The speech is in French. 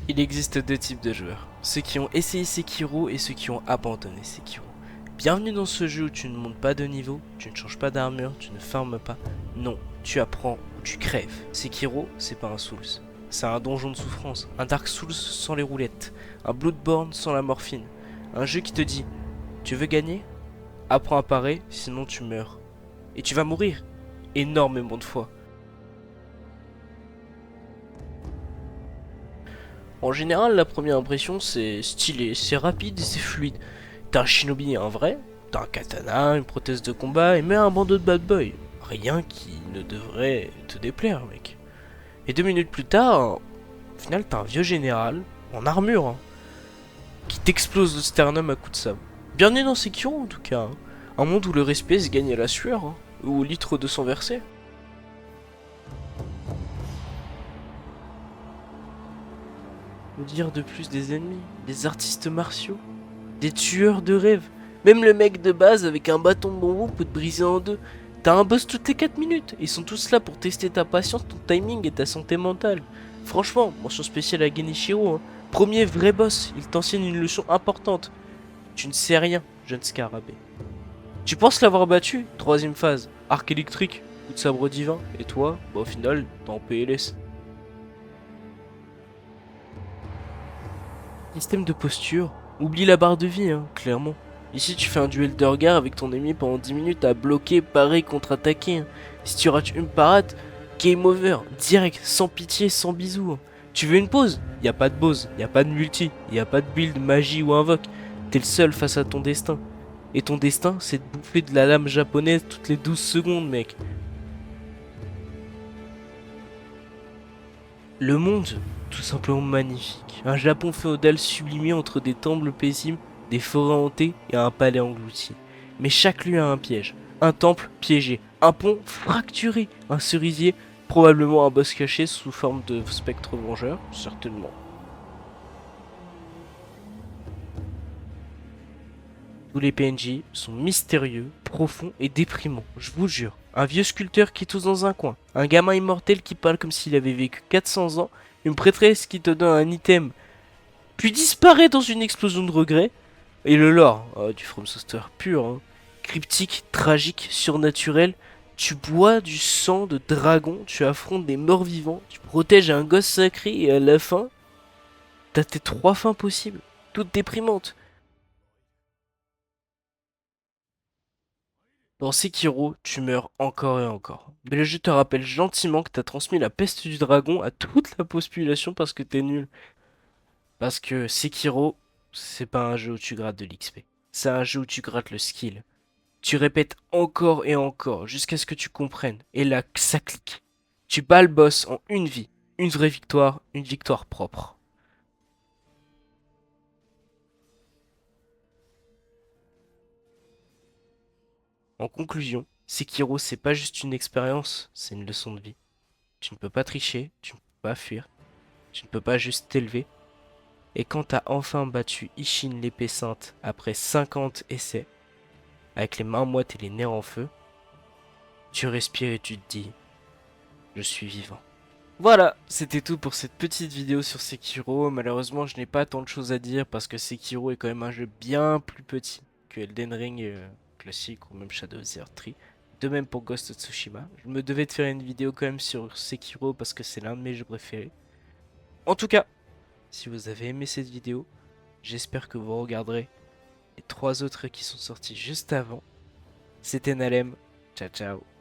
Il existe deux types de joueurs, ceux qui ont essayé Sekiro et ceux qui ont abandonné Sekiro. Bienvenue dans ce jeu où tu ne montes pas de niveau, tu ne changes pas d'armure, tu ne farmes pas. Non, tu apprends ou tu crèves. Sekiro, c'est pas un Souls. C'est un donjon de souffrance, un Dark Souls sans les roulettes, un Bloodborne sans la morphine. Un jeu qui te dit, tu veux gagner? Apprends à parer, sinon tu meurs. Et tu vas mourir énormément de fois. En général, la première impression, c'est stylé, c'est rapide et c'est fluide. T'as un shinobi, un vrai, t'as un katana, une prothèse de combat et même un bandeau de bad boy. Rien qui ne devrait te déplaire, mec. Et 2 minutes plus tard, au final, t'as un vieux général, en armure, hein, qui t'explose le sternum à coups de sabre. Bienvenue dans Sekiro, en tout cas. Hein. Un monde où le respect se gagne à la sueur, hein, ou au litre de sang versé. Que dire de plus des ennemis, des artistes martiaux, des tueurs de rêves. Même le mec de base avec un bâton de bonbon peut te briser en deux. T'as un boss toutes les 4 minutes. Ils sont tous là pour tester ta patience, ton timing et ta santé mentale. Franchement, mention spéciale à Genichiro. Hein. Premier vrai boss, il t'enseigne une leçon importante. Tu ne sais rien, jeune scarabée. Tu penses l'avoir battu? Troisième phase. Arc électrique, coup de sabre divin. Et toi, bah au final, t'es en PLS. Système de posture. Oublie la barre de vie, hein, clairement. Ici, tu fais un duel de regard avec ton ennemi pendant 10 minutes à bloquer, parer, contre-attaquer. Hein. Si tu rates une parade, game over. Direct, sans pitié, sans bisous. Hein. Tu veux une pause? Y a pas de pause, y a pas de multi, y a pas de build, magie ou invoque. T'es le seul face à ton destin. Et ton destin, c'est de bouffer de la lame japonaise toutes les 12 secondes, mec. Le monde, tout simplement magnifique. Un Japon féodal sublimé entre des temples paisibles, des forêts hantées et un palais englouti. Mais chaque lieu a un piège. Un temple piégé, un pont fracturé, un cerisier, probablement un boss caché sous forme de spectre vengeur, certainement. Tous les PNJ sont mystérieux, profonds et déprimants, je vous jure. Un vieux sculpteur qui tousse dans un coin, un gamin immortel qui parle comme s'il avait vécu 400 ans, une prêtresse qui te donne un item puis disparaît dans une explosion de regret. Et le lore, du From Software pur, hein. Cryptique, tragique, surnaturel. Tu bois du sang de dragon, tu affrontes des morts vivants, tu protèges un gosse sacré et à la fin, t'as tes trois fins possibles, toutes déprimantes. Dans Sekiro, tu meurs encore et encore. Mais le jeu te rappelle gentiment que t'as transmis la peste du dragon à toute la population parce que t'es nul. Parce que Sekiro, c'est pas un jeu où tu grattes de l'XP. C'est un jeu où tu grattes le skill. Tu répètes encore et encore jusqu'à ce que tu comprennes. Et là, ça clique. Tu bats le boss en une vie. Une vraie victoire, une victoire propre. En conclusion, Sekiro, c'est pas juste une expérience, c'est une leçon de vie. Tu ne peux pas tricher, tu ne peux pas fuir, tu ne peux pas juste t'élever. Et quand t'as enfin battu Ishin l'épée sainte après 50 essais, avec les mains moites et les nerfs en feu, tu respires et tu te dis, je suis vivant. Voilà, c'était tout pour cette petite vidéo sur Sekiro. Malheureusement, je n'ai pas tant de choses à dire parce que Sekiro est quand même un jeu bien plus petit que Elden Ring classique ou même Shadow of the Earth Tree. De même pour Ghost of Tsushima. Je me devais de faire une vidéo quand même sur Sekiro parce que c'est l'un de mes jeux préférés. En tout cas, si vous avez aimé cette vidéo, j'espère que vous regarderez les trois autres qui sont sortis juste avant. C'était Nalem. Ciao ciao.